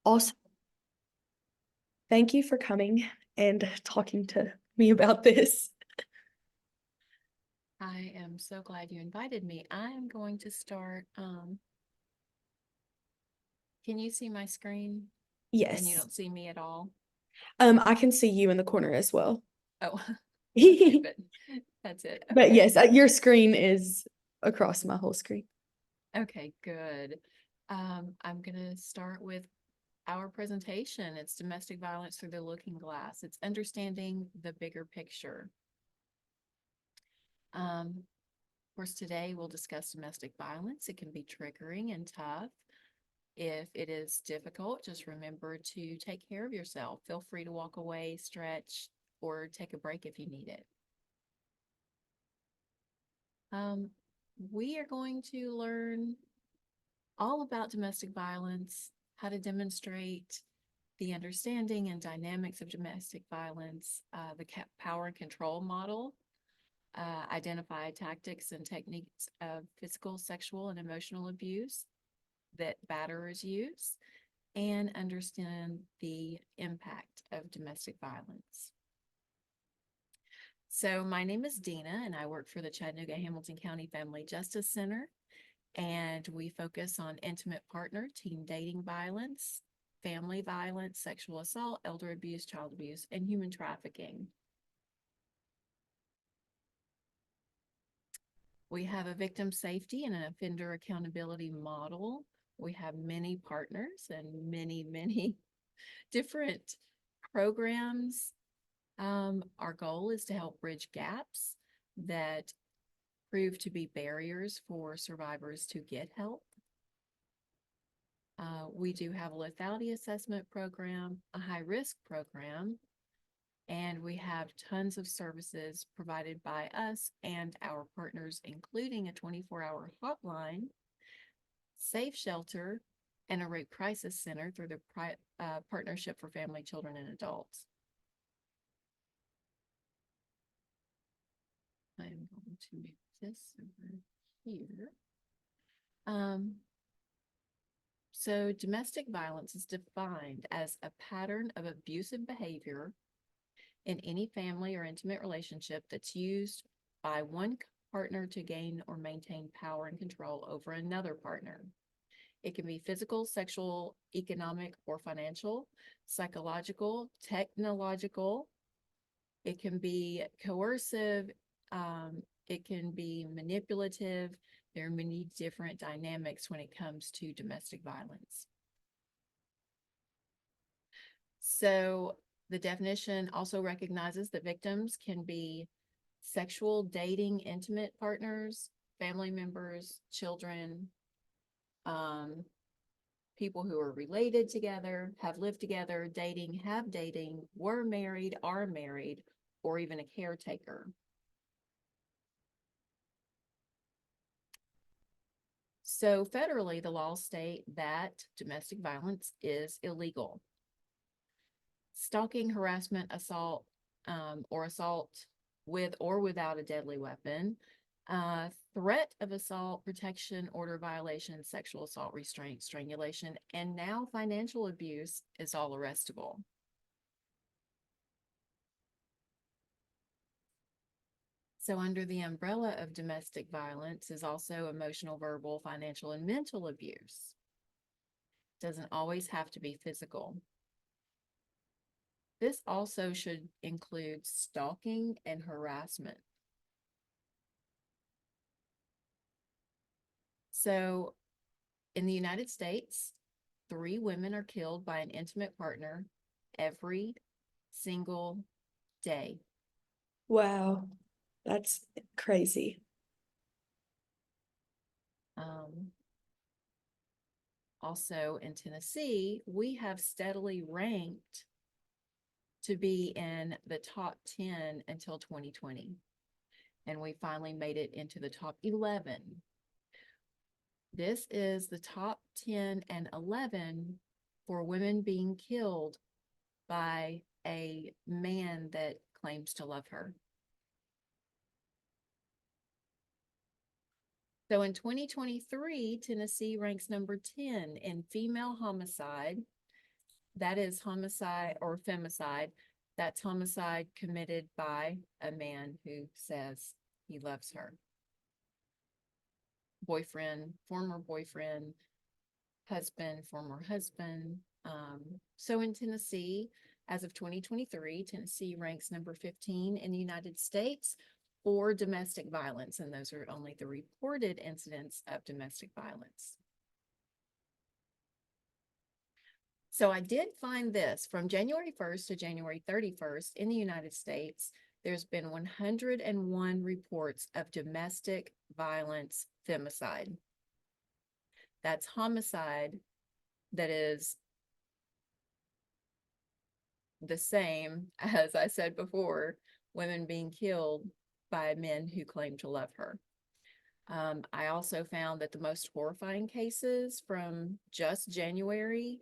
Also, thank you for coming and talking to me about this. I am so glad you invited me. I am going to start. Can you see my screen? And you Yes. don't see me at all? I can see you in the corner as well. Oh, okay, but that's it. But Okay. yes, your screen is across my whole screen. Okay, good. I'm going to start with our presentation. It's domestic violence through the looking glass. It's understanding the bigger picture. Of course, today we'll discuss domestic violence. It can be triggering and tough. If it is difficult, just remember to take care of yourself. Feel free to walk away, stretch, or take a break if you need it. Um, we are going to learn all about domestic violence, how to demonstrate the understanding and dynamics of domestic violence, the power and control model, identify tactics and techniques of physical, sexual, and emotional abuse that batterers use, and understand the impact of domestic violence. So my name is Dina, and I work for the Chattanooga-Hamilton County Family Justice Center, and we focus on intimate partner, teen dating violence, family violence, sexual assault, elder abuse, child abuse, and human trafficking. We have a victim safety and an offender accountability model. We have many partners and many different programs. Our goal is to help bridge gaps that prove to be barriers for survivors to get help. We do have a lethality assessment program, a high risk program, and we have tons of services provided by us and our partners, including a 24-hour hotline, safe shelter, and a rape crisis center through the Partnership for Family, Children, and Adults. I'm going to move this over here. So domestic violence is defined as a pattern of abusive behavior in any family or intimate relationship that's used by one partner to gain or maintain power and control over another partner. It can be physical, sexual, economic, or financial, psychological, technological. It can be coercive. It can be manipulative. There are many different dynamics when it comes to domestic violence. So the definition also recognizes that victims can be sexual, dating, intimate partners, family members, children, people who are related together, have lived together, dating, have dating, were married, are married, or even a caretaker. So federally, the laws state that domestic violence is illegal. Stalking, harassment, assault, or assault with or without a deadly weapon, threat of assault, protection, order violation, sexual assault, restraint, strangulation, and now financial abuse is all arrestable. So under the umbrella of domestic violence is also emotional, verbal, financial, and mental abuse. Doesn't always have to be physical. This also should include stalking and harassment. So in the United States, 3 women are killed by an intimate partner every single day. Wow, that's crazy. Um, Also in Tennessee, we have steadily ranked to be in the top 10 until 2020. And we finally made it into the top 11. This is the top 10 and 11 for women being killed by a man that claims to love her. So in 2023, Tennessee ranks number 10 in female homicide that is homicide or femicide. That's homicide committed by a man who says he loves her. Boyfriend, former boyfriend, husband, former husband. So in Tennessee, as of 2023, Tennessee ranks number 15 in the United States for domestic violence, and those are only the reported incidents of domestic violence. So I did find this from January 1st to January 31st in the United States, there's been 101 reports of domestic violence femicide. That's homicide that is the same as I said before, women being killed by men who claim to love her. I also found that the most horrifying cases from just January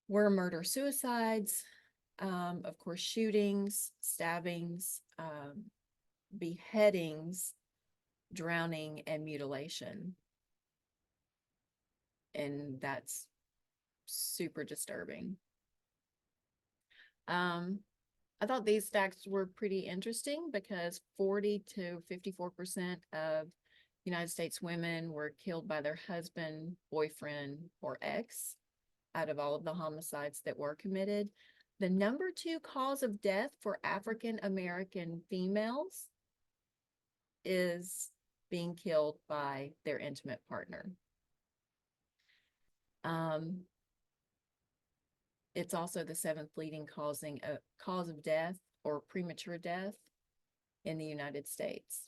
were murder suicides, of course, shootings, stabbings, beheadings, drowning, and mutilation. And that's super disturbing. I thought these stats were pretty interesting because 40 to 54% of United States women were killed by their husband, boyfriend, or ex out of all of the homicides that were committed. The number 2 cause of death for African American females is being killed by their intimate partner. It's also the 7th leading cause of death or premature death in the United States.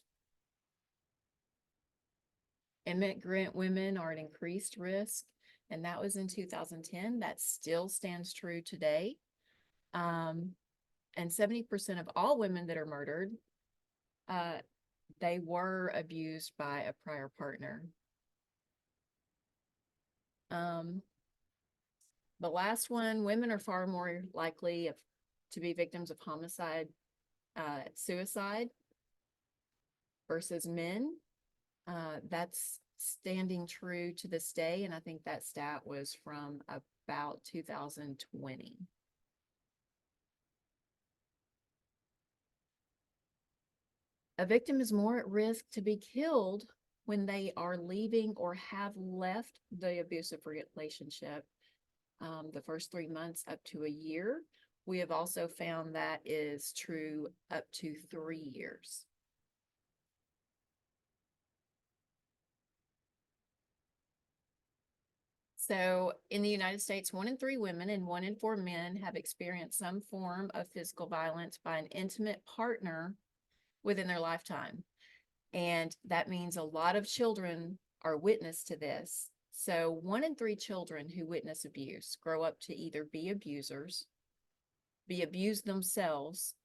Immigrant women are at increased risk, and that was in 2010. That still stands true today. And 70% of all women that are murdered, they were abused by a prior partner. The last one, women are far more likely to be victims of homicide, suicide versus men. That's standing true to this day, and I think that stat was from about 2020. A victim is more at risk to be killed when they are leaving or have left the abusive relationship the first 3 months up to a year. We have also found that is true up to 3 years. So in the United States, 1 in 3 women and 1 in 4 men have experienced some form of physical violence by an intimate partner within their lifetime. And that means a lot of children are witness to this. So 1 in 3 children who witness abuse grow up to either be abusers, be abused themselves,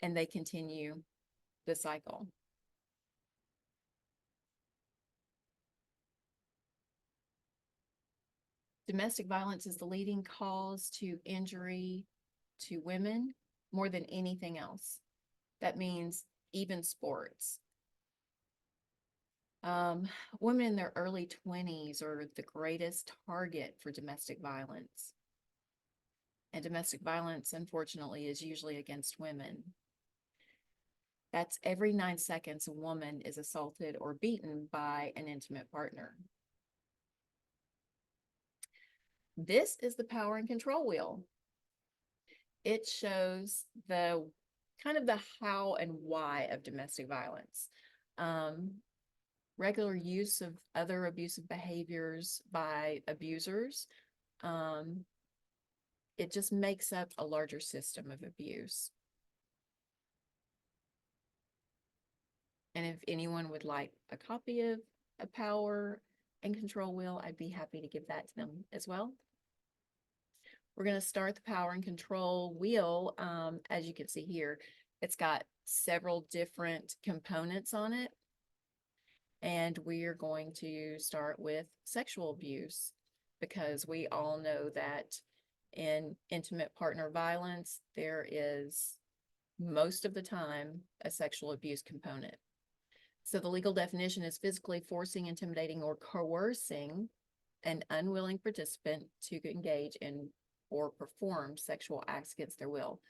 and they continue the cycle. Domestic violence is the leading cause to injury to women more than anything else. That means even sports. Women in their early 20s are the greatest target for domestic violence. And domestic violence, unfortunately, is usually against women. That's every 9 seconds a woman is assaulted or beaten by an intimate partner. This is the power and control wheel. It shows the kind of the how and why of domestic violence. Regular use of other abusive behaviors by abusers. It just makes up a larger system of abuse. And if anyone would like a copy of a power and control wheel, I'd be happy to give that to them as well. We're going to start the power and control wheel. As you can see here, it's got several different components on it. And we are going to start with sexual abuse, because we all know that in intimate partner violence, there is most of the time a sexual abuse component. So the legal definition is physically forcing, intimidating, or coercing an unwilling participant to engage in or perform sexual acts against their will.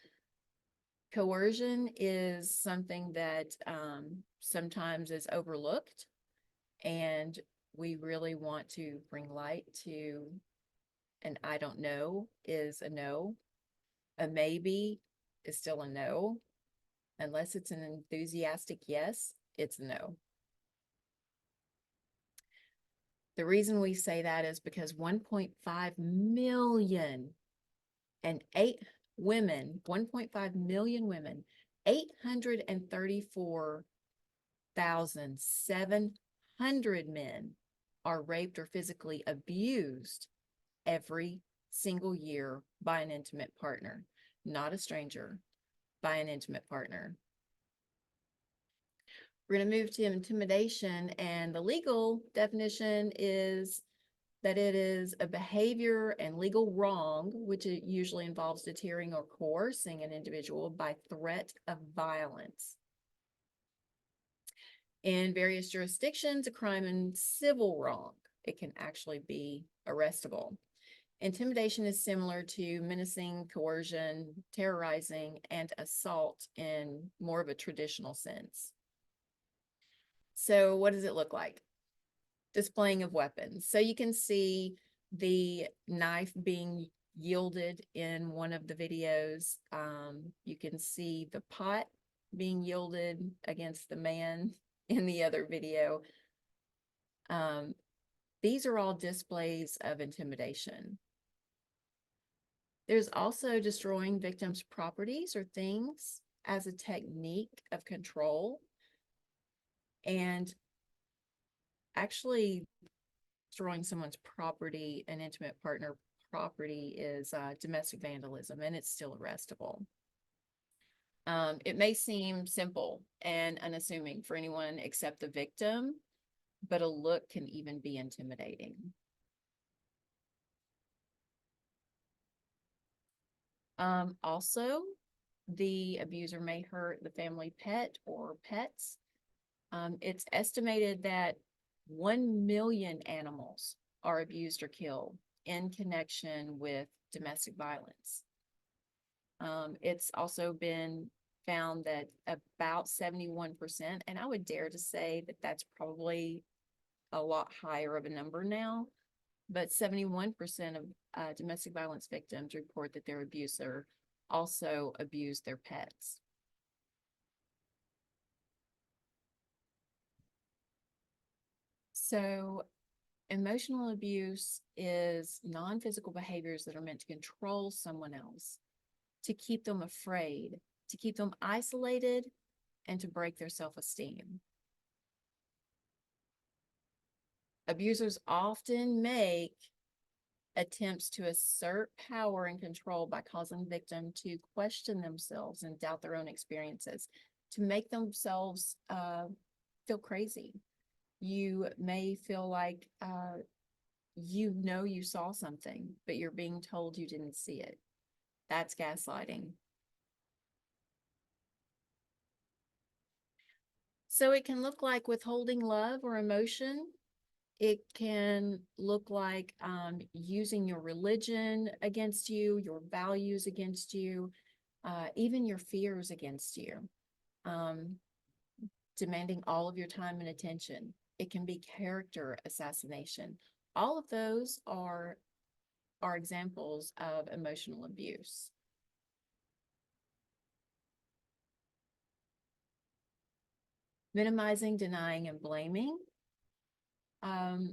Coercion is something that sometimes is overlooked, and we really want to bring light to an I don't know is a no. A maybe is still a no. Unless it's an enthusiastic yes, it's a no. The reason we say that is because 1.5 million and 1.5 million women, 834,700 men are raped or physically abused every single year by an intimate partner, not a stranger, by an intimate partner. We're going to move to intimidation, and the legal definition is that it is a behavior and legal wrong, which it usually involves deterring or coercing an individual by threat of violence. In various jurisdictions, a crime and civil wrong, it can actually be arrestable. Intimidation is similar to menacing, coercion, terrorizing, and assault in more of a traditional sense. So what does it look like? Displaying of weapons. So you can see the knife being yielded in one of the videos. You can see the pot being yielded against the man in the other video. These are all displays of intimidation. There's also destroying victims' properties or things as a technique of control. And actually destroying someone's property, an intimate partner property, is domestic vandalism, and it's still arrestable. It may seem simple and unassuming for anyone except the victim, but a look can even be intimidating. Also, the abuser may hurt the family pet or pets. It's estimated that 1 million animals are abused or killed in connection with domestic violence. It's also been found that about 71%, and I would dare to say that that's probably a lot higher of a number now, but 71% of domestic violence victims report that their abuser also abused their pets. So emotional abuse is non-physical behaviors that are meant to control someone else, to keep them afraid, to keep them isolated, and to break their self-esteem. Abusers often make attempts to assert power and control by causing the victim to question themselves and doubt their own experiences, to make themselves feel crazy. You may feel like you saw something, but you're being told you didn't see it. That's gaslighting. So it can look like withholding love or emotion. It can look like using your religion against you, your values against you, even your fears against you, demanding all of your time and attention. It can be character assassination. All of those are examples of emotional abuse. Minimizing, denying, and blaming. A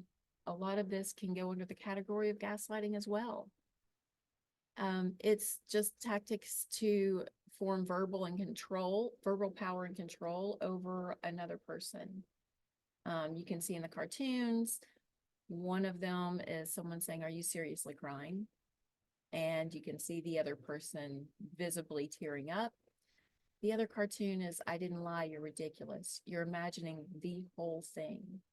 lot of this can go under the category of gaslighting as well. It's just tactics to form verbal power and control over another person. You can see in the cartoons, one of them is someone saying, "Are you seriously crying?" And you can see the other person visibly tearing up. The other cartoon is, "I didn't lie, you're ridiculous." You're imagining the whole thing.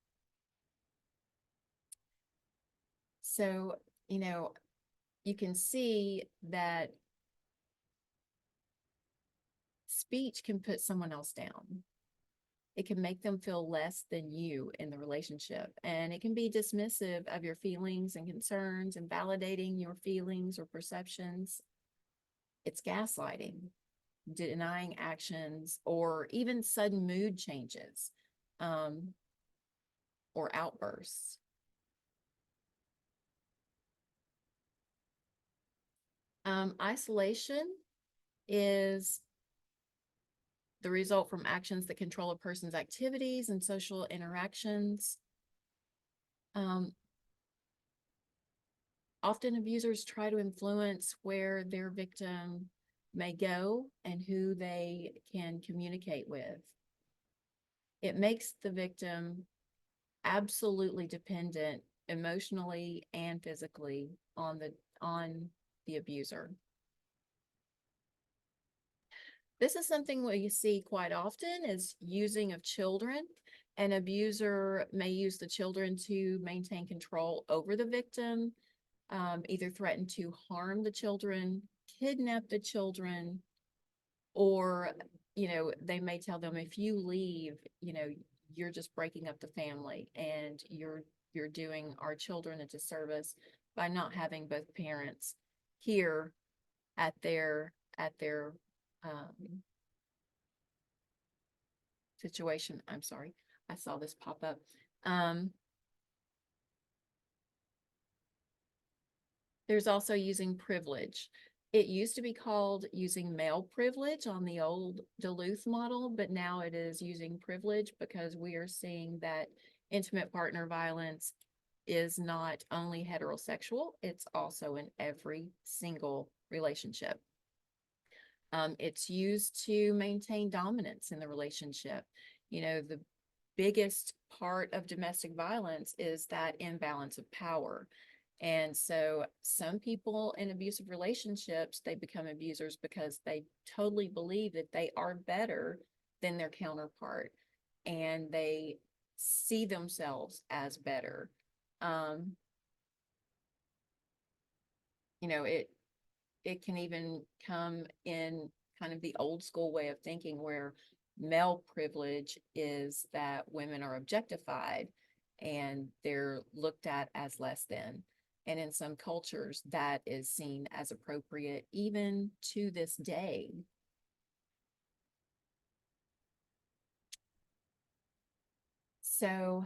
So, you can see that speech can put someone else down. It can make them feel less than you in the relationship, and it can be dismissive of your feelings and concerns and validating your feelings or perceptions. It's gaslighting, denying actions, or even sudden mood changes um, or outbursts. Isolation is the result from actions that control a person's activities and social interactions. Um, Often abusers try to influence where their victim may go and who they can communicate with. It makes the victim absolutely dependent emotionally and physically on the abuser. This is something we see quite often is using of children. An abuser may use the children to maintain control over the victim, either threaten to harm the children, kidnap the children, or, they may tell them, if you leave, you're just breaking up the family and you're doing our children a disservice by not having both parents here at their um, situation. I'm sorry, I saw this pop up. Um, there's also using privilege. It used to be called using male privilege on the old Duluth model, but now it is using privilege because we are seeing that intimate partner violence is not only heterosexual, it's also in every single relationship. It's used to maintain dominance in the relationship. The biggest part of domestic violence is that imbalance of power. And so some people in abusive relationships, they become abusers because they totally believe that they are better than their counterpart and they see themselves as better. Um, it can even come in kind of the old school way of thinking where male privilege is that women are objectified and they're looked at as less than. And in some cultures, that is seen as appropriate even to this day. So,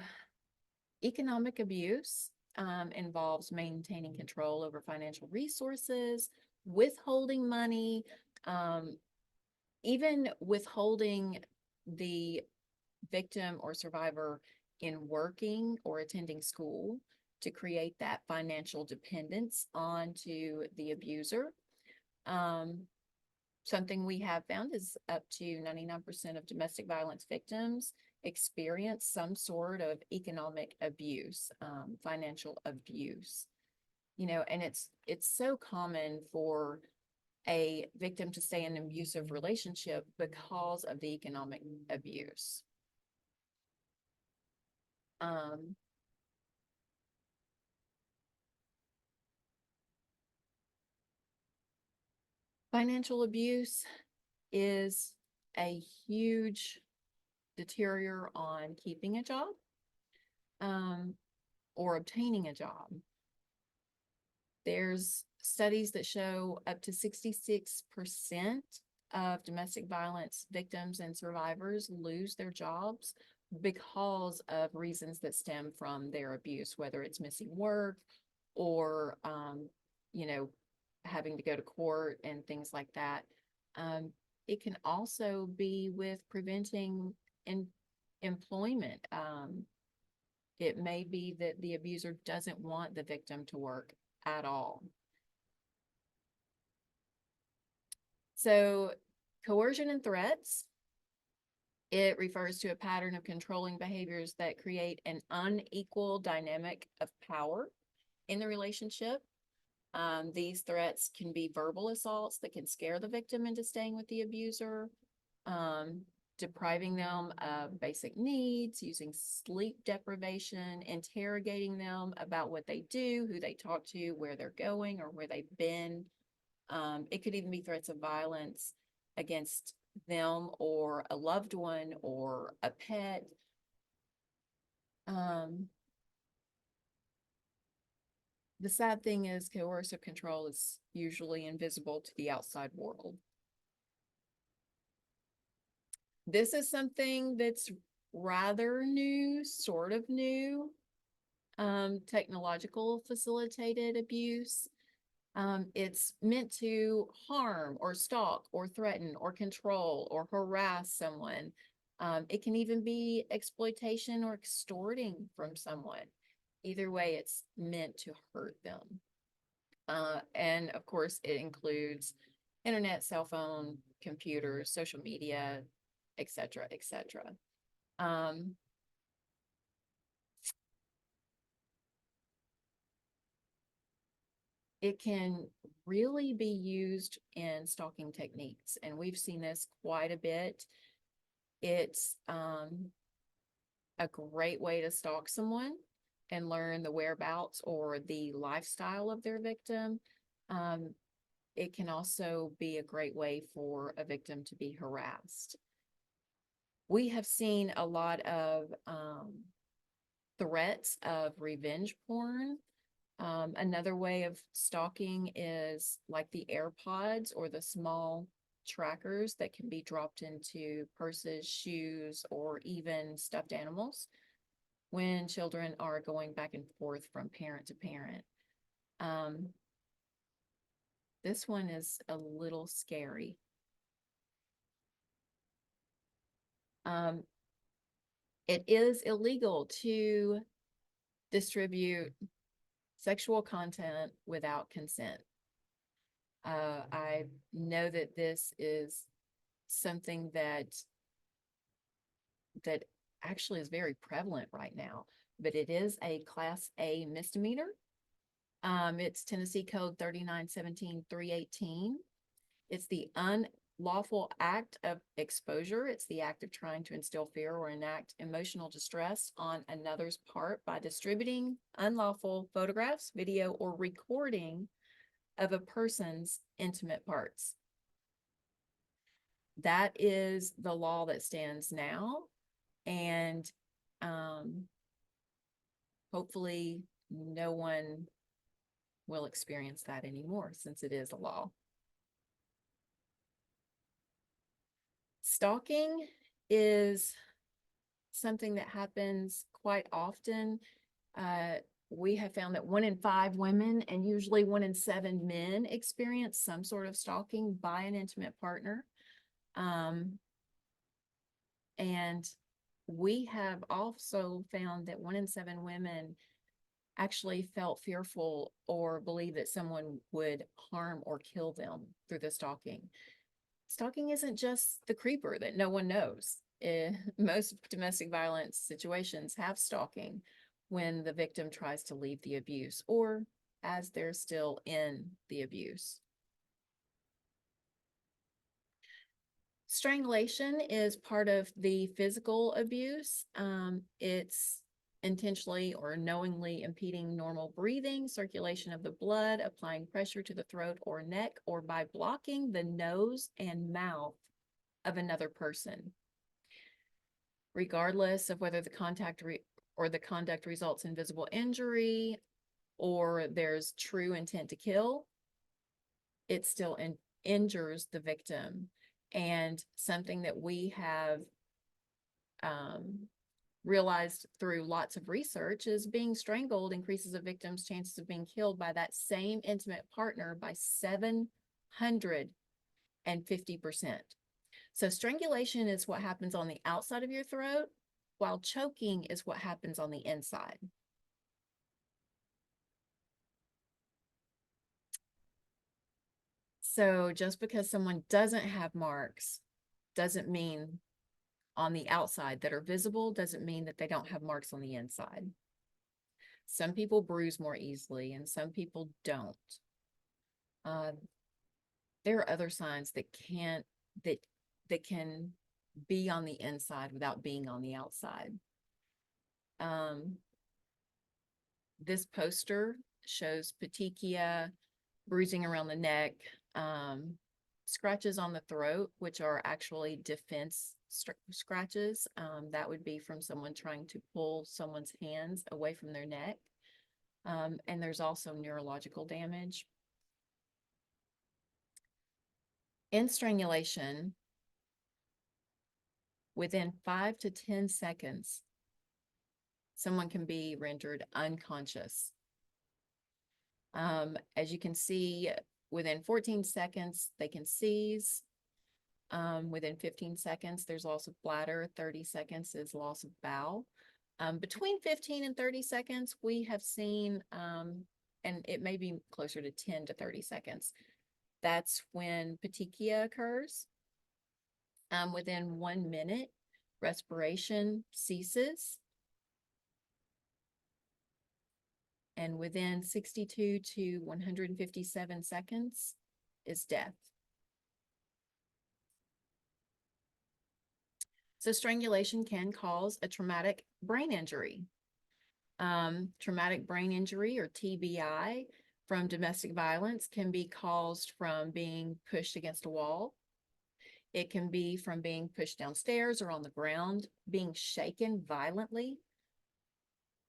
economic abuse involves maintaining control over financial resources, withholding money, um, even withholding the victim or survivor in working or attending school to create that financial dependence onto the abuser. Um, Something we have found is up to 99% of domestic violence victims experience some sort of economic abuse, financial abuse. And it's so common for a victim to stay in an abusive relationship because of the economic abuse. Um, Financial abuse is a huge deterror on keeping a job um, or obtaining a job. There's studies that show up to 66% of domestic violence victims and survivors lose their jobs because of reasons that stem from their abuse, whether it's missing work or, you know, having to go to court and things like that. It can also be with preventing employment. It may be that the abuser doesn't want the victim to work at all. So, coercion and threats, it refers to a pattern of controlling behaviors that create an unequal dynamic of power in the relationship. These threats can be verbal assaults that can scare the victim into staying with the abuser, um, depriving them of basic needs, using sleep deprivation, interrogating them about what they do, who they talk to, where they're going, or where they've been. It could even be threats of violence against them or a loved one or a pet. The sad thing is coercive control is usually invisible to the outside world. This is something that's rather new, sort of new, technological facilitated abuse. It's meant to harm or stalk or threaten or control or harass someone. It can even be exploitation or extorting from someone. Either way, it's meant to hurt them. And of course, it includes internet, cell phone, computers, social media, etc., etc. It can really be used in stalking techniques, and we've seen this quite a bit. It's a great way to stalk someone and learn the whereabouts or the lifestyle of their victim. It can also be a great way for a victim to be harassed. We have seen a lot of threats of revenge porn. Another way of stalking is like the AirPods or the small trackers that can be dropped into purses, shoes, or even stuffed animals when children are going back and forth from parent to parent. This one is a little scary. It is illegal to distribute sexual content without consent. I know that this is something that actually is very prevalent right now, but it is a Class A misdemeanor. It's Tennessee Code 3917-318. It's the unlawful act of exposure. It's the act of trying to instill fear or enact emotional distress on another's part by distributing unlawful photographs, video, or recording of a person's intimate parts. That is the law that stands now, and hopefully no one will experience that anymore since it is a law. Stalking is something that happens quite often. We have found that 1 in 5 women and usually 1 in 7 men experience some sort of stalking by an intimate partner. And we have also found that 1 in 7 women actually felt fearful or believed that someone would harm or kill them through the stalking. Stalking isn't just the creeper that no one knows. Most domestic violence situations have stalking when the victim tries to leave the abuse or as they're still in the abuse. Strangulation is part of the physical abuse. It's intentionally or knowingly impeding normal breathing, circulation of the blood, applying pressure to the throat or neck, or by blocking the nose and mouth of another person. Regardless of whether the contact or the conduct results in visible injury or there's true intent to kill, it still injures the victim. And something that we have realized through lots of research is being strangled increases a victim's chances of being killed by that same intimate partner by 750%. So strangulation is what happens on the outside of your throat, while choking is what happens on the inside. So just because someone doesn't have marks doesn't mean on the outside that are visible, doesn't mean that they don't have marks on the inside. Some people bruise more easily and some people don't. There are other signs that can be on the inside without being on the outside. This poster shows petechia, bruising around the neck, scratches on the throat, which are actually defense scratches. That would be from someone trying to pull someone's hands away from their neck. And there's also neurological damage. In strangulation, within 5 to 10 seconds, someone can be rendered unconscious. As you can see, within 14 seconds, they can seize. Within 15 seconds, there's loss of bladder. 30 seconds is loss of bowel. Between 15 and 30 seconds, we have seen, and it may be closer to 10 to 30 seconds, that's when petechia occurs. Within 1 minute, respiration ceases. And within 62 to 157 seconds is death. So strangulation can cause a traumatic brain injury. Traumatic brain injury, or TBI, from domestic violence can be caused from being pushed against a wall. It can be from being pushed downstairs or on the ground, being shaken violently,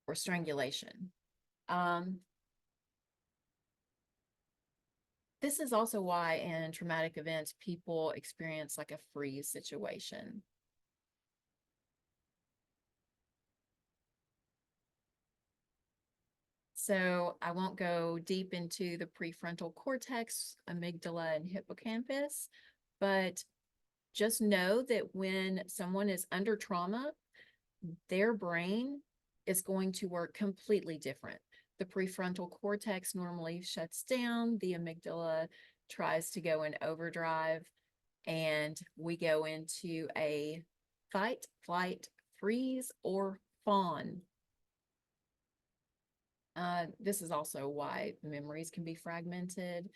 or strangulation. This is also why in traumatic events, people experience like a freeze situation. So I won't go deep into the prefrontal cortex, amygdala, and hippocampus, but just know that when someone is under trauma, their brain is going to work completely different. The prefrontal cortex normally shuts down, the amygdala tries to go in overdrive, and we go into a fight, flight, freeze, or fawn. This is also why memories can be fragmented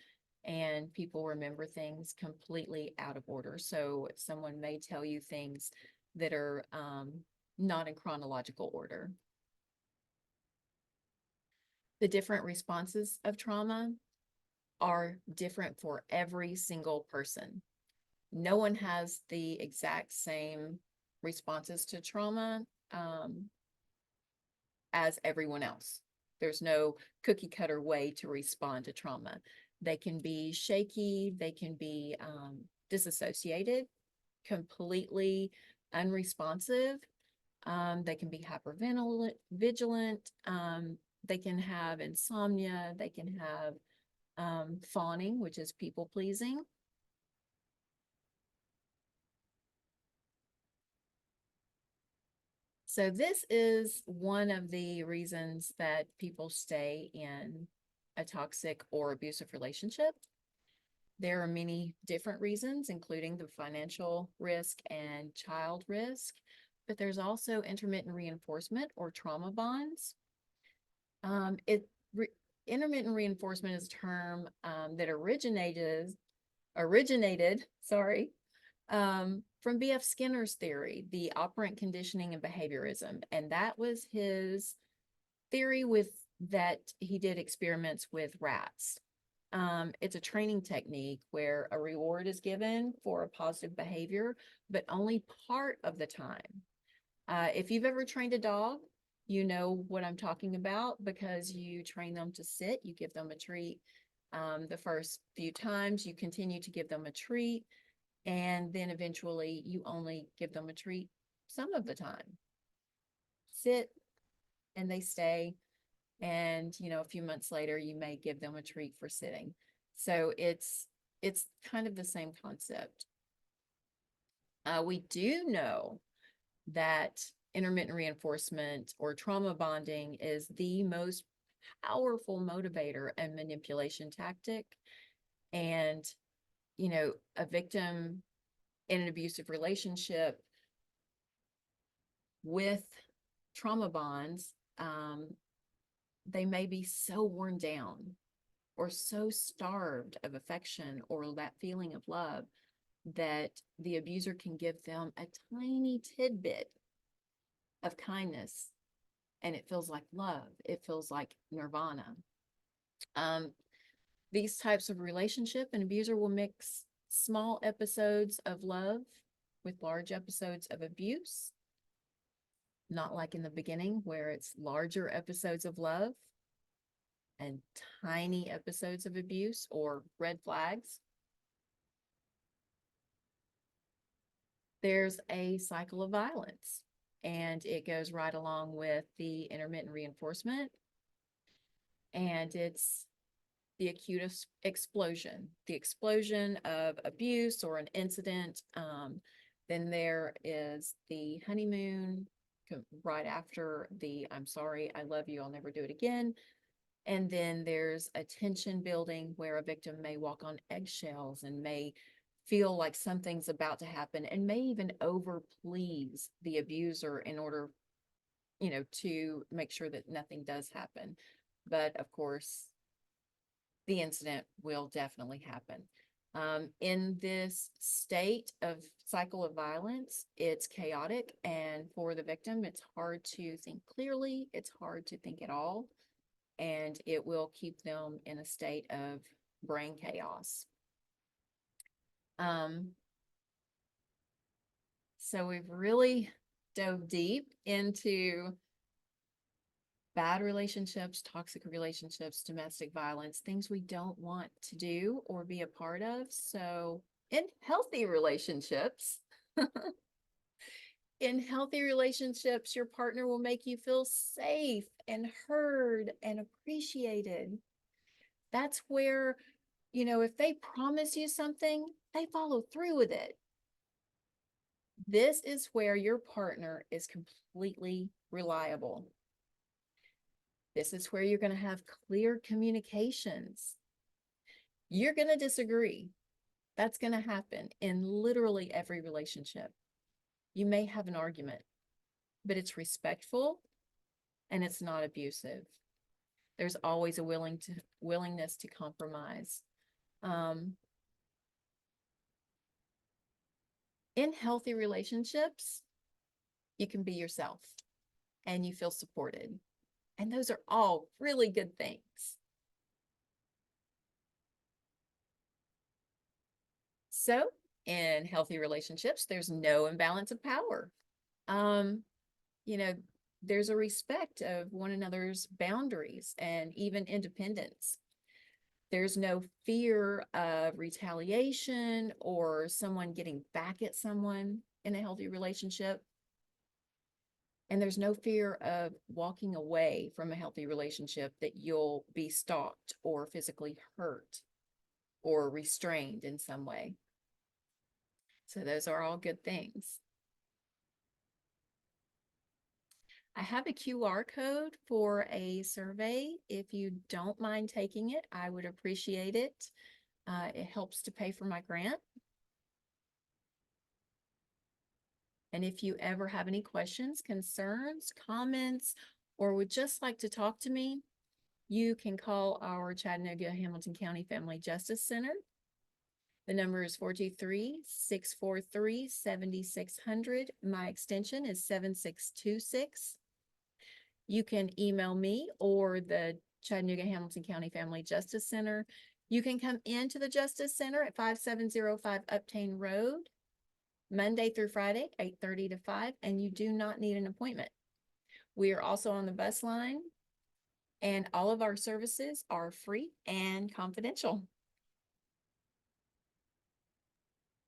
and people remember things completely out of order. So someone may tell you things that are not in chronological order. The different responses of trauma are different for every single person. No one has the exact same responses to trauma as everyone else. There's no cookie cutter way to respond to trauma. They can be shaky, they can be disassociated, completely unresponsive. They can be hypervigilant, they can have insomnia, they can have fawning, which is people pleasing. So this is one of the reasons that people stay in a toxic or abusive relationship. There are many different reasons, including the financial risk and child risk, but there's also intermittent reinforcement or trauma bonds. Intermittent reinforcement is a term that originated, from B.F. Skinner's theory, the operant conditioning and behaviorism. And that was his theory that he did experiments with rats. It's a training technique where a reward is given for a positive behavior, but only part of the time. If you've ever trained a dog, you know what I'm talking about because you train them to sit, you give them a treat. The first few times you continue to give them a treat, and then eventually you only give them a treat some of the time. Sit and they stay, and a few months later you may give them a treat for sitting. So it's kind of the same concept. We do know that intermittent reinforcement or trauma bonding is the most powerful motivator and manipulation tactic. And a victim in an abusive relationship with trauma bonds, they may be so worn down or so starved of affection or that feeling of love that the abuser can give them a tiny tidbit of kindness and it feels like love. It feels like nirvana. These types of relationship, an abuser will mix small episodes of love with large episodes of abuse. Not like in the beginning where it's larger episodes of love and tiny episodes of abuse or red flags. There's a cycle of violence, and it goes right along with the intermittent reinforcement. And it's the acute explosion, the explosion of abuse or an incident. Then there is the honeymoon right after the I'm sorry, I love you, I'll never do it again. And then there's a tension building where a victim may walk on eggshells and may feel like something's about to happen and may even overplease the abuser in order, to make sure that nothing does happen. But of course, the incident will definitely happen. In this state of cycle of violence, it's chaotic, and for the victim, it's hard to think clearly, it's hard to think at all, and it will keep them in a state of brain chaos. So we've really dove deep into bad relationships, toxic relationships, domestic violence, things we don't want to do or be a part of. So in healthy relationships, your partner will make you feel safe and heard and appreciated. That's where, if they promise you something, they follow through with it. This is where your partner is completely reliable. This is where you're going to have clear communications. You're going to disagree. That's going to happen in literally every relationship. You may have an argument, but it's respectful and it's not abusive. There's always a willingness to compromise. In healthy relationships, you can be yourself and you feel supported. And those are all really good things. So in healthy relationships, there's no imbalance of power. There's a respect of one another's boundaries and even independence. There's no fear of retaliation or someone getting back at someone in a healthy relationship. And there's no fear of walking away from a healthy relationship that you'll be stalked or physically hurt or restrained in some way. So those are all good things. I have a QR code for a survey. If you don't mind taking it, I would appreciate it. It helps to pay for my grant. And if you ever have any questions, concerns, comments, or would just like to talk to me, you can call our Chattanooga-Hamilton County Family Justice Center. The number is 423-643-7600. My extension is 7626. You can email me or the Chattanooga-Hamilton County Family Justice Center. You can come into the Justice Center at 5705 Uptain Road, Monday through Friday, 8:30 to 5, and you do not need an appointment. We are also on the bus line, and all of our services are free and confidential.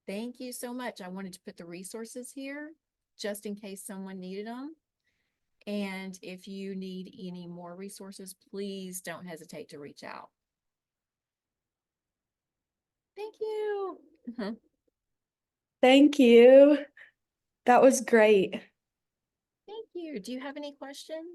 Thank you so much. I wanted to put the resources here just in case someone needed them. And if you need any more resources, please don't hesitate to reach out. Thank you. Thank you. That was great. Thank you. Do you have any questions?